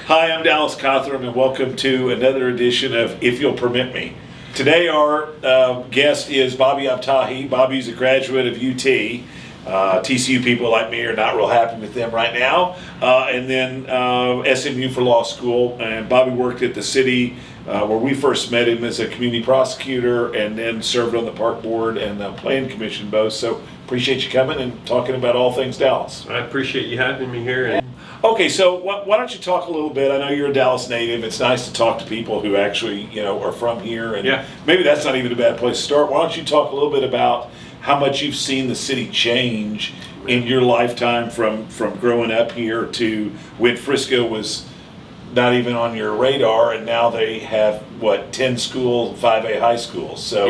Hi, I'm Dallas Cothrum, and welcome to another edition of If You'll Permit Me. Today, our guest is Bobby Abtahi. Bobby's a graduate of UT. TCU people like me are not real happy with them right now. And then SMU for law school. And Bobby worked at the city where we first met him as a community prosecutor, and then served on the park board and the plan commission both. So appreciate you coming and talking about all things Dallas. I appreciate you having me here. Okay, so why don't you talk a little bit? I know you're a Dallas native. It's nice to talk to people who actually, are from here, and maybe that's not even a bad place to start. Why don't you talk a little bit about how much you've seen the city change in your lifetime from growing up here to when Frisco was not even on your radar, and now they have 10 schools, 5A high schools. So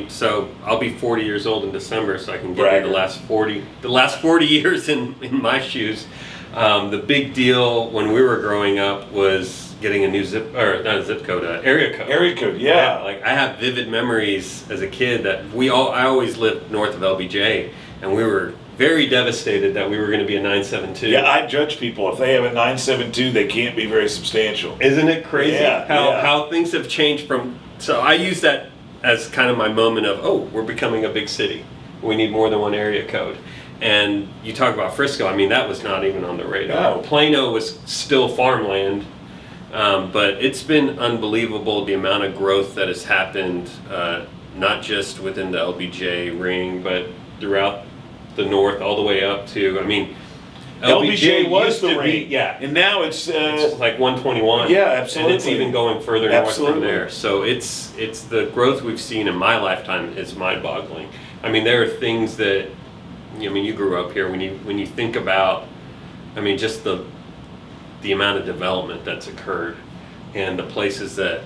so I'll be 40 years old in December, so I can give you the last 40 years in my shoes. The big deal when we were growing up was getting a new area code. Area code, yeah. Like, I have vivid memories as a kid that I always lived north of LBJ, and we were very devastated that we were going to be a 972. Yeah, I judge people. If they have a 972, they can't be very substantial. Isn't it crazy how things have changed from... So I use that as kind of my moment of, we're becoming a big city. We need more than one area code. And you talk about Frisco, that was not even on the radar. No. Plano was still farmland, but it's been unbelievable the amount of growth that has happened, not just within the LBJ ring, but throughout the north all the way up to, LBJ was the ring, and now it's like 121. Yeah, absolutely. And it's even going further north from there. So it's the growth we've seen in my lifetime is mind-boggling. There are things that you grew up here. When you think about, just the amount of development that's occurred, and the places that,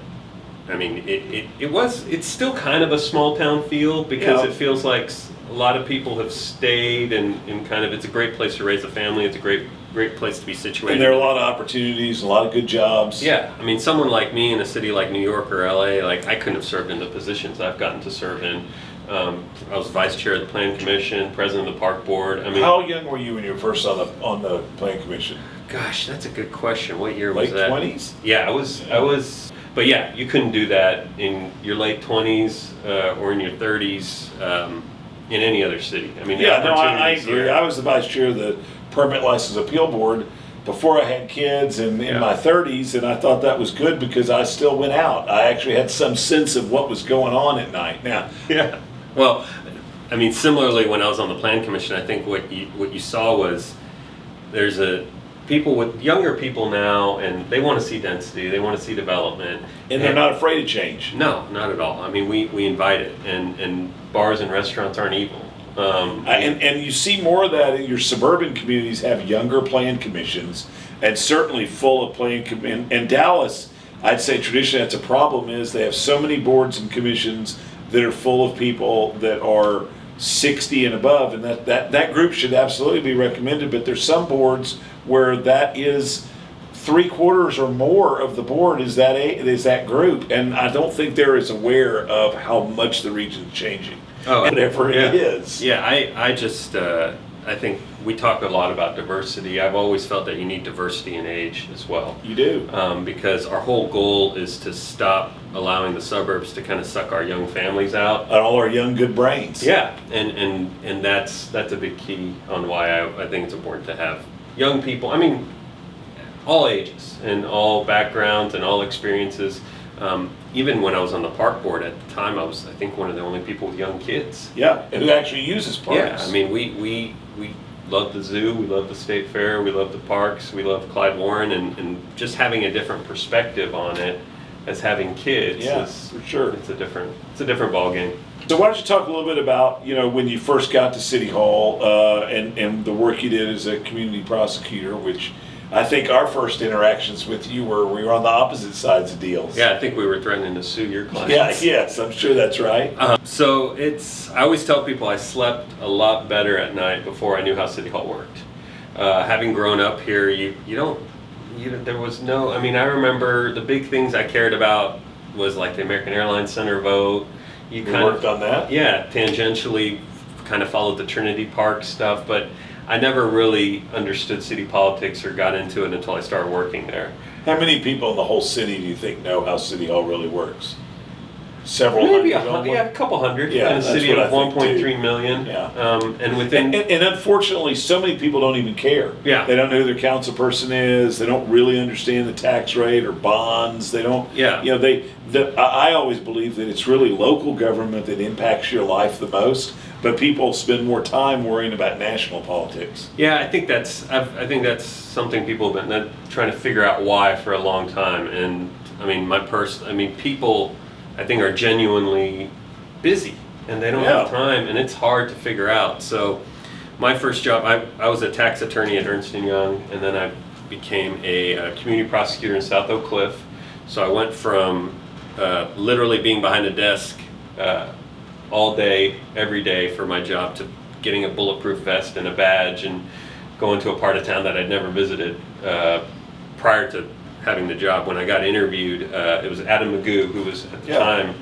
it's still kind of a small town feel, because it feels like a lot of people have stayed, and kind of, it's a great place to raise a family. It's a great place to be situated. And there are a lot of opportunities, a lot of good jobs. Yeah, someone like me in a city like New York or LA, I couldn't have served in the positions I've gotten to serve in. I was vice chair of the plan commission, president of the park board. How young were you when you were first on the plan commission? Gosh, that's a good question. What year was that? Late 20s? Yeah, I was. But yeah, you couldn't do that in your late 20s or in your 30s in any other city. I agree. I was the vice chair of the permit license appeal board before I had kids, and in my 30s, and I thought that was good because I still went out. I actually had some sense of what was going on at night. Now, well, similarly, when I was on the plan commission, I think what you saw was there's younger people now, and they want to see density, they want to see development, and they're not afraid of change. No, not at all. We invite it, and bars and restaurants aren't evil. And you see more of that in your suburban communities have younger plan commissions, and certainly full of plan and Dallas, I'd say traditionally that's a problem, is they have so many boards and commissions that are full of people that are 60 and above, and that group should absolutely be recommended. But there's some boards where that is 3/4 or more of the board is that group, and I don't think they're as aware of how much the region's changing. Whatever it is. Yeah, I think we talk a lot about diversity. I've always felt that you need diversity in age as well. You do. Because our whole goal is to stop allowing the suburbs to kind of suck our young families out. And all our young good brains. Yeah, and that's a big key on why I think it's important to have young people, all ages and all backgrounds and all experiences. Even when I was on the park board at the time, I think one of the only people with young kids. Yeah, and who actually uses parks. Yeah, we love the zoo, we love the state fair, we love the parks, we love Clyde Warren, and just having a different perspective on it as having kids. For sure. It's a different ball game. So why don't you talk a little bit about, when you first got to City Hall and the work you did as a community prosecutor, which I think our first interactions with you we were on the opposite sides of deals. Yeah, I think we were threatening to sue your clients. Yes, I'm sure that's right. So I always tell people I slept a lot better at night before I knew how City Hall worked. Having grown up here, there was no, I remember the big things I cared about was like the American Airlines Center vote. You worked on that? Yeah, tangentially kind of followed the Trinity Park stuff, but I never really understood city politics or got into it until I started working there. How many people in the whole city do you think know how City Hall really works? Several Maybe hundred? a couple hundred Yeah, in a that's city what of I think, 1.3 million. Yeah. And within And unfortunately, so many people don't even care. Yeah. They don't know who their council person is. They don't really understand the tax rate or bonds. They don't. Yeah. You know, I always believe that it's really local government that impacts your life the most. But people spend more time worrying about national politics. Yeah, I think that's something people have been trying to figure out why for a long time. And I mean, people I think are genuinely busy and they don't have time, and it's hard to figure out. So my first job, I was a tax attorney at Ernst & Young, and then I became a community prosecutor in South Oak Cliff. So I went from literally being behind a desk all day, every day for my job, to getting a bulletproof vest and a badge and going to a part of town that I'd never visited prior to having the job. When I got interviewed, it was Adam Magoo, who was at the time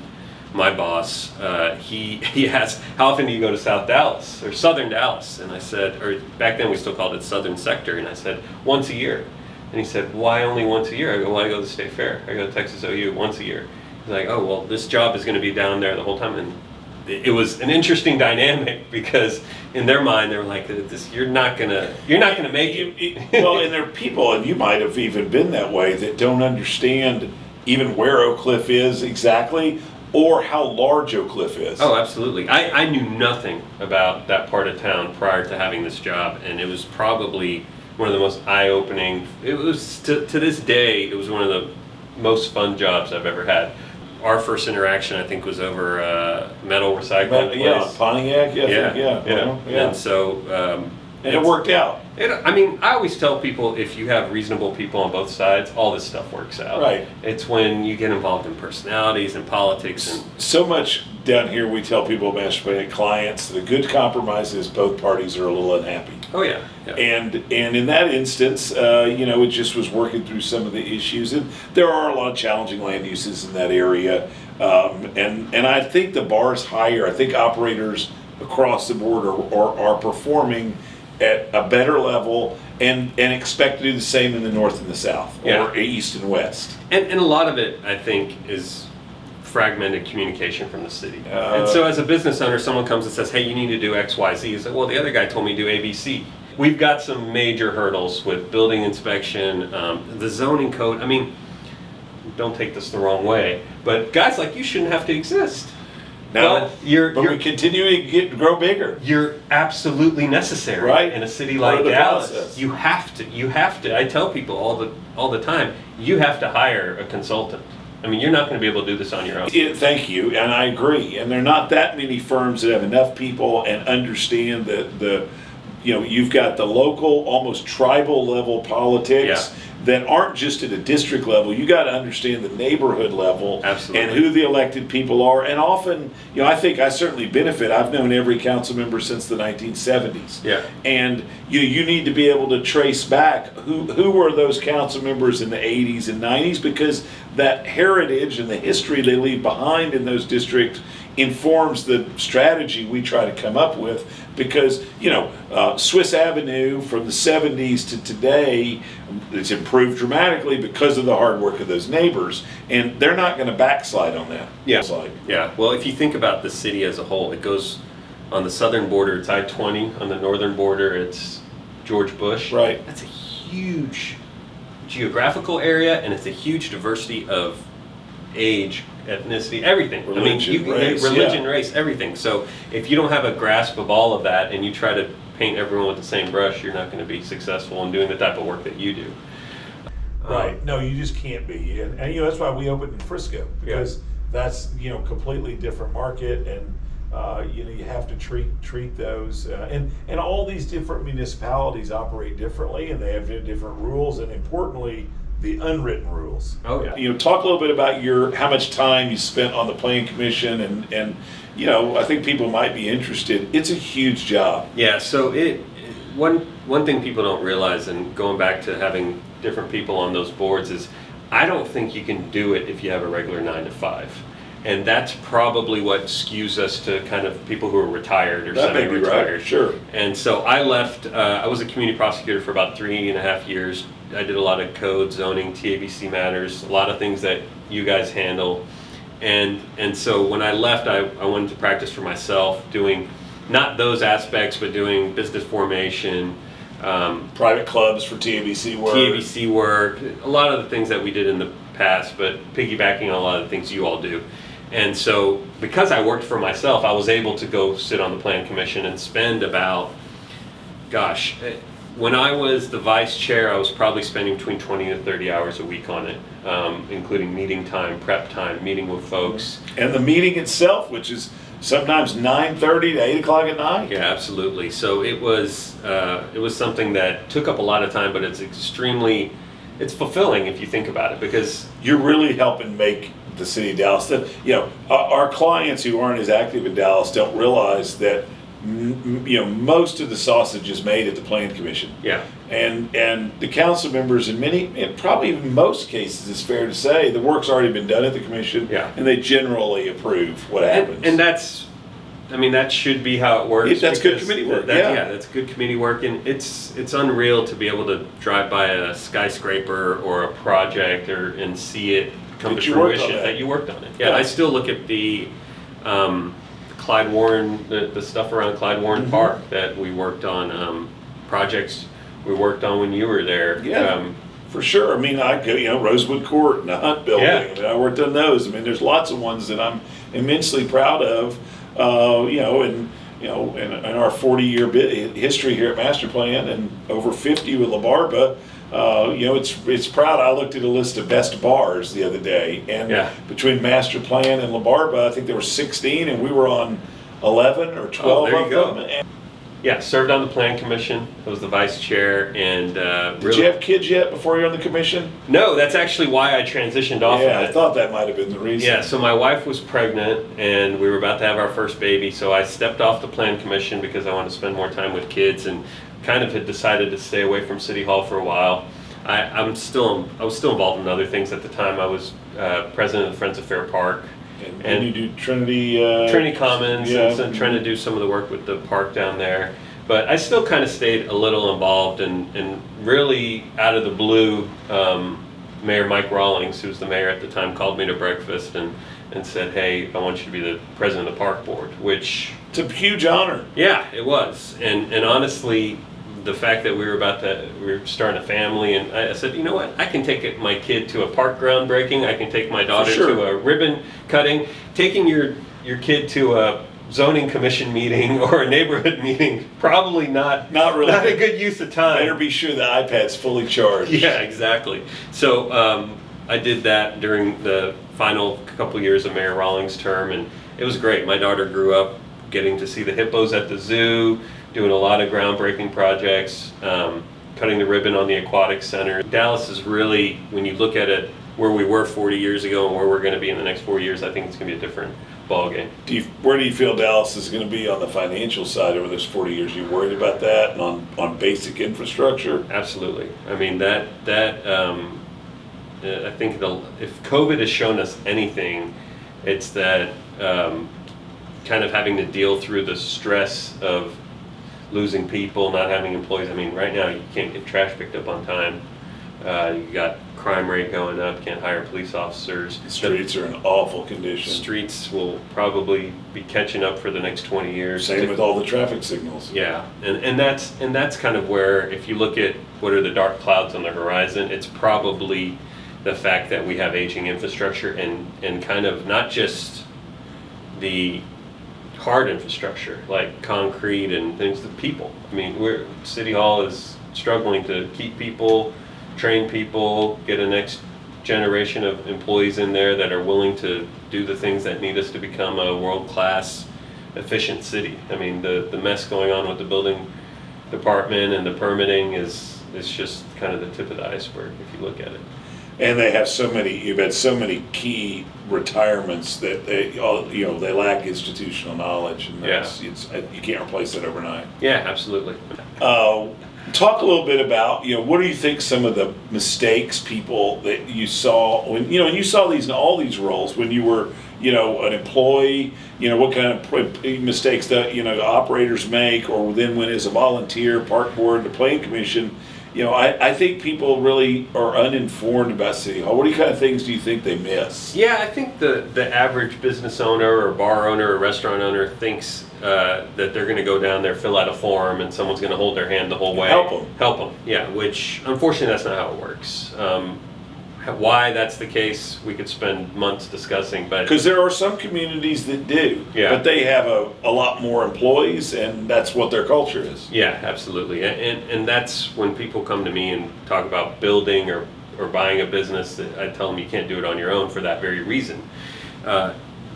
my boss. He asked, how often do you go to South Dallas or Southern Dallas? And I said, or back then we still called it Southern Sector, and I said, once a year. And he said, why only once a year? I go, well, I go to the State Fair. I go to Texas OU once a year. He's like, oh, well, this job is going to be down there the whole time. And it was an interesting dynamic because in their mind they were like, you're not gonna make it. Well, and there are people, and you might have even been that way, that don't understand even where Oak Cliff is exactly, or how large Oak Cliff is. Oh, absolutely. I knew nothing about that part of town prior to having this job, and it was probably one of the most eye-opening. It was to this day, it was one of the most fun jobs I've ever had. Our first interaction, I think, was over metal recycling place. Yeah, Pontiac. Yeah. And so, and it worked out. I always tell people, if you have reasonable people on both sides, all this stuff works out. Right. It's when you get involved in personalities and politics and so much down here. We tell people, Masterplan clients, the good compromise is both parties are a little unhappy. Oh yeah. And in that instance, it just was working through some of the issues, and there are a lot of challenging land uses in that area. And I think the bar is higher. I think operators across the board are performing at a better level and expect to do the same in the north and the south, or east and west. And a lot of it, I think, is fragmented communication from the city. And so as a business owner, someone comes and says, hey, you need to do X, Y, Z. It's like, well, the other guy told me to do A, B, C. We've got some major hurdles with building inspection, the zoning code. I mean, don't take this the wrong way, but guys like you shouldn't have to exist. No, but we continue to grow bigger. You're absolutely necessary, right? In a city like Dallas. Process. You have to. I tell people all the time, you have to hire a consultant. I mean, you're not going to be able to do this on your own. Thank you, and I agree. And there are not that many firms that have enough people and understand that you've got the local, almost tribal level politics that aren't just at a district level. You got to understand the neighborhood level. Absolutely. And who the elected people are. And often, I think I certainly benefit. I've known every council member since the 1970s. Yeah. And you need to be able to trace back who were those council members in the 80s and 90s, because that heritage and the history they leave behind in those districts informs the strategy we try to come up with. Because Swiss Avenue from the 70s to today, it's improved dramatically because of the hard work of those neighbors, and they're not going to backslide on that. Yeah. Well, if you think about the city as a whole, it goes on the southern border, it's I-20. On the northern border, it's George Bush. Right. That's a huge geographical area, and it's a huge diversity of age, ethnicity, everything. Religion, race, everything. So if you don't have a grasp of all of that and you try to paint everyone with the same brush, you're not going to be successful in doing the type of work that you do. Right. No, you just can't be. And that's why we opened in Frisco, because that's completely different market, and you have to treat those and all these different municipalities operate differently, and they have different rules, and importantly, the unwritten rules. Oh yeah. Talk a little bit about how much time you spent on the Planning Commission, and I think people might be interested. It's a huge job. Yeah. So one thing people don't realize, and going back to having different people on those boards, is I don't think you can do it if you have a regular 9 to 5. And that's probably what skews us to kind of people who are retired or That may be semi-retired. right, sure. And so I left, I was a community prosecutor for about 3.5 years. I did a lot of code, zoning, TABC matters, a lot of things that you guys handle. And so when I left, I wanted to practice for myself, doing not those aspects, but doing business formation, Private clubs for TABC work. TABC work, a lot of the things that we did in the past, but piggybacking on a lot of the things you all do. And so because I worked for myself, I was able to go sit on the Plan Commission and spend about, gosh, when I was the vice chair, I was probably spending between 20 to 30 hours a week on it, including meeting time, prep time, meeting with folks. And the meeting itself, which is sometimes 9:30 to 8 o'clock at night. Yeah, absolutely. So it was something that took up a lot of time, but it's fulfilling if you think about it, because You're really helping make the city of Dallas. Our clients who aren't as active in Dallas don't realize that most of the sausage is made at the Plan Commission. yeah. And the council members in probably even most cases, it's fair to say, the work's already been done at the commission. Yeah. And they generally approve what happens. And that's, that should be how it works. That's good because committee work, yeah, that's good committee work, and it's unreal to be able to drive by a skyscraper or a project and see it come That to you worked on fruition, that. that you worked on it. Yeah, Yeah. I still look at the Clyde Warren, the stuff around Clyde Warren Mhm. Park that we worked on, projects we worked on when you were there. Yeah. For sure. I go, Rosewood Court and the Hunt Building. Yeah. I worked on those. There's lots of ones that I'm immensely proud of. In our 40-year history here at Masterplan and over 50 with La Barba, it's proud. I looked at a list of best bars the other day, and Yeah. between Masterplan and La Barba, I think there were 16, and we were on 11 or 12 there you of go. them. And Yeah, served on the Plan Commission. I was the vice chair, and did you have kids yet before you were on the commission? No, that's actually why I transitioned off Yeah, of I it. thought that might have been the reason. Yeah, so my wife was pregnant, and we were about to have our first baby, so I stepped off the Plan Commission because I wanted to spend more time with kids, and kind of had decided to stay away from City Hall for a while. I was still involved in other things at the time. I was president of the Friends of Fair Park. And you do Trinity. Trinity Commons, yeah. and trying to do some of the work with the park down there. But I still kind of stayed a little involved, and really out of the blue, Mayor Mike Rawlings, who was the mayor at the time, called me to breakfast and said, "Hey, I want you to be the president of the park board," which... It's a huge honor. Yeah, it was. And honestly, the fact that we were starting a family, and I said, you know what, I can take my kid to a park groundbreaking, I can take my daughter sure. to a ribbon cutting. Taking your kid to a zoning commission meeting or a neighborhood meeting, probably not really a good use of time. Better be sure the iPad's fully charged. Yeah, exactly. So I did that during the final couple years of Mayor Rawlings' term, and it was great. My daughter grew up getting to see the hippos at the zoo, doing a lot of groundbreaking projects, cutting the ribbon on the aquatic center. Dallas is really, when you look at it, where we were 40 years ago and where we're going to be in the next 4 years, I think it's going to be a different ballgame. Where do you feel Dallas is going to be on the financial side over those 40 years? You worried about that, and on basic infrastructure? Absolutely. I think if COVID has shown us anything, it's that kind of having to deal through the stress of losing people, not having employees. Right now you can't get trash picked up on time. You got crime rate going up, can't hire police officers. The streets are in awful condition. Streets will probably be catching up for the next 20 years. Same with all the traffic signals. Yeah, and that's kind of where, if you look at what are the dark clouds on the horizon, it's probably the fact that we have aging infrastructure and kind of not just the hard infrastructure like concrete and things, the people. City Hall is struggling to keep people, train people, get a next generation of employees in there that are willing to do the things that need us to become a world-class, efficient city. The mess going on with the building department and the permitting is just kind of the tip of the iceberg if you look at it. And you've had so many key retirements that they lack institutional knowledge, and you can't replace that overnight. Yeah, absolutely. Talk a little bit about, what do you think some of the mistakes people that you saw when you saw these in all these roles when you were an employee, what kind of mistakes that, operators make, or then when as a volunteer, park board, the planning commission, I think people really are uninformed about City Hall. What kind of things do you think they miss? Yeah, I think the average business owner or bar owner or restaurant owner thinks that they're going to go down there, fill out a form, and someone's going to hold their hand the whole way. Help them, yeah, which unfortunately that's not how it works. Why that's the case, we could spend months discussing, but because there are some communities that do, but they have a lot more employees, and that's what their culture is. Yeah, absolutely, and that's when people come to me and talk about building or buying a business, that I tell them you can't do it on your own for that very reason.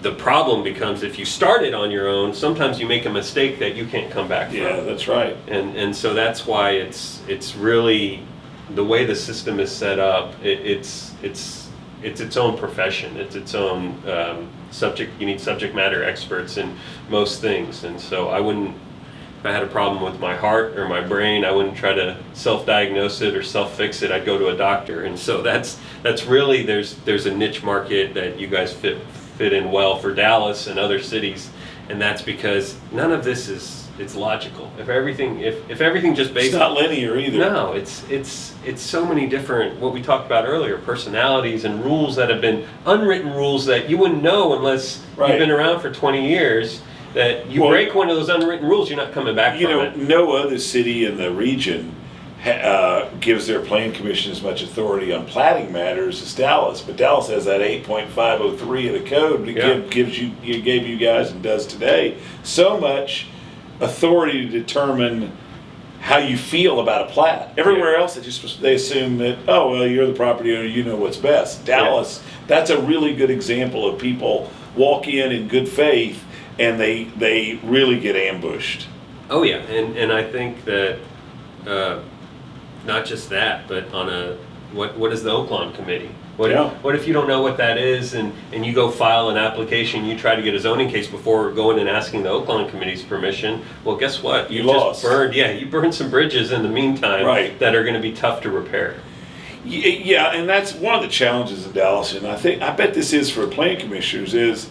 The problem becomes if you start it on your own, sometimes you make a mistake that you can't come back from. Yeah, that's right. And so that's why it's really the way the system is set up. It's its own profession. It's its own subject. You need subject matter experts in most things. And so I wouldn't, if I had a problem with my heart or my brain, I wouldn't try to self-diagnose it or self-fix it. I'd go to a doctor. And so that's really there's a niche market that you guys fit in well for Dallas and other cities, and that's because none of this it's logical. If everything just based, it's not linear either. No, it's so many different, what we talked about earlier, personalities and rules that have been unwritten rules that you wouldn't know unless you've been around for 20 years. That you break one of those unwritten rules, you're not coming back from it. No other city in the region gives their planning commission as much authority on platting matters as Dallas, but Dallas has that 8.503 of the code that gave you guys and does today so much authority to determine how you feel about a plat. Everywhere else, they assume that, oh, well, you're the property owner, you know what's best. Dallas, that's a really good example of people walk in good faith, and they really get ambushed. Oh yeah, and I think that not just that, but on what is the Oaklawn Committee? What if you don't know what that is, and you go file an application, you try to get a zoning case before going and asking the Oaklawn Committee's permission? Well, guess what? You lost. You burned some bridges in the meantime that are going to be tough to repair. Yeah, and that's one of the challenges of Dallas, and I bet this is for planning commissioners, is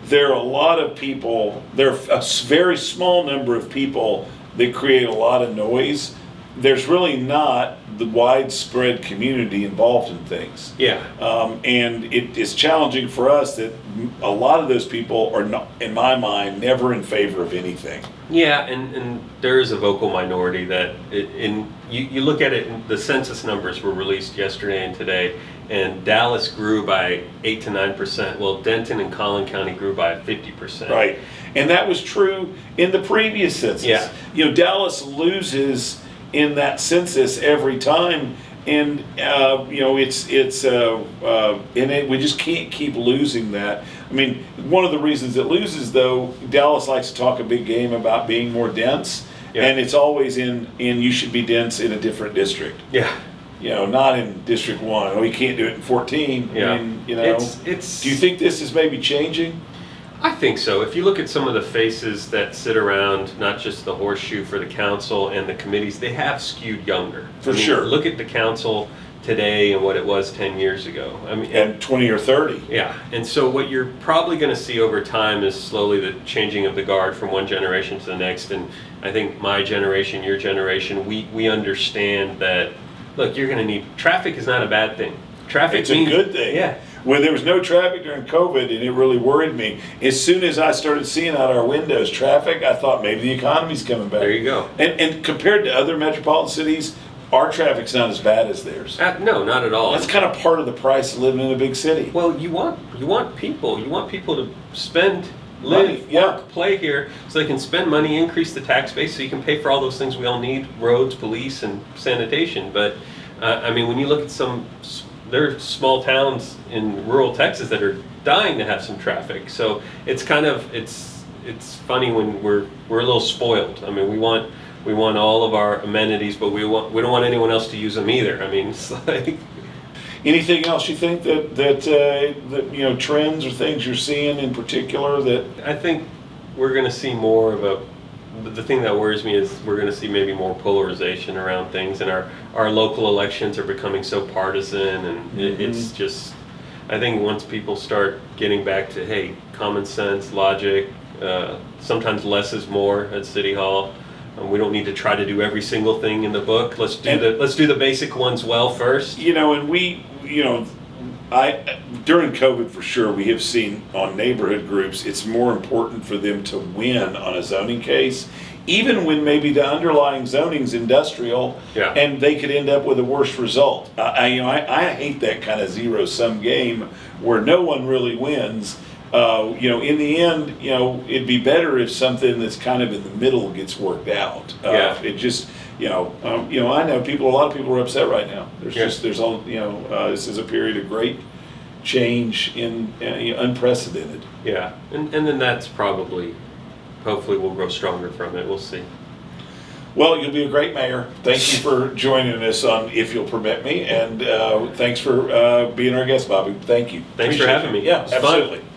there are a lot of people, there are a very small number of people that create a lot of noise. There's really not the widespread community involved in things. Yeah. And it is challenging for us that a lot of those people are not, in my mind, never in favor of anything. Yeah, and there is a vocal minority that, you look at it, the census numbers were released yesterday and today, and Dallas grew by 8 to 9%. Well, Denton and Collin County grew by 50%. Right, and that was true in the previous census. Yeah. Dallas loses in that census every time, and we just can't keep losing that. I mean, one of the reasons it loses, though, Dallas likes to talk a big game about being more dense, and it's always in you should be dense in a different district. Yeah. Not in District 1. Oh, you can't do it in 14. Yeah. I mean, it's. Do you think this is maybe changing? I think so. If you look at some of the faces that sit around, not just the horseshoe for the council and the committees, they have skewed younger. For sure. Look at the council today and what it was 10 years ago. I mean, and 20 or 30. Yeah. And so what you're probably going to see over time is slowly the changing of the guard from one generation to the next. And I think my generation, your generation, we understand that, look, you're going to need, traffic is not a bad thing. It's a good thing. Yeah. When there was no traffic during COVID, and it really worried me, as soon as I started seeing out our windows traffic, I thought maybe the economy's coming back. There you go. And compared to other metropolitan cities, our traffic's not as bad as theirs. No, not at all. That's kind of part of the price of living in a big city. Well, you want people to spend, live, work, play here, so they can spend money, increase the tax base, so you can pay for all those things we all need: roads, police, and sanitation. But I mean, when you look at there are small towns in rural Texas that are dying to have some traffic. So it's kind of it's funny when we're a little spoiled. I mean, we want all of our amenities, but we don't want anyone else to use them either. I mean, it's like. Anything else you think that trends or things you're seeing in particular that? I think we're going to see more of the thing that worries me is we're going to see maybe more polarization around things, and our local elections are becoming so partisan, and it's just, I think once people start getting back to, hey, common sense, logic, sometimes less is more at City Hall. We don't need to try to do every single thing in the book. Let's do the basic ones well first. And during COVID for sure, we have seen on neighborhood groups, it's more important for them to win on a zoning case, even when maybe the underlying zoning's industrial, and they could end up with a worse result. I hate that kind of zero-sum game where no one really wins. In the end, it'd be better if something that's kind of in the middle gets worked out. It just, I know a lot of people are upset right now. This is a period of great change in unprecedented. Yeah, and then that's hopefully we'll grow stronger from it. We'll see. Well, you'll be a great mayor. Thank you for joining us on If You'll Permit Me, and thanks for being our guest, Bobby. Thank you. Thanks for having me. Yeah, absolutely. Fun.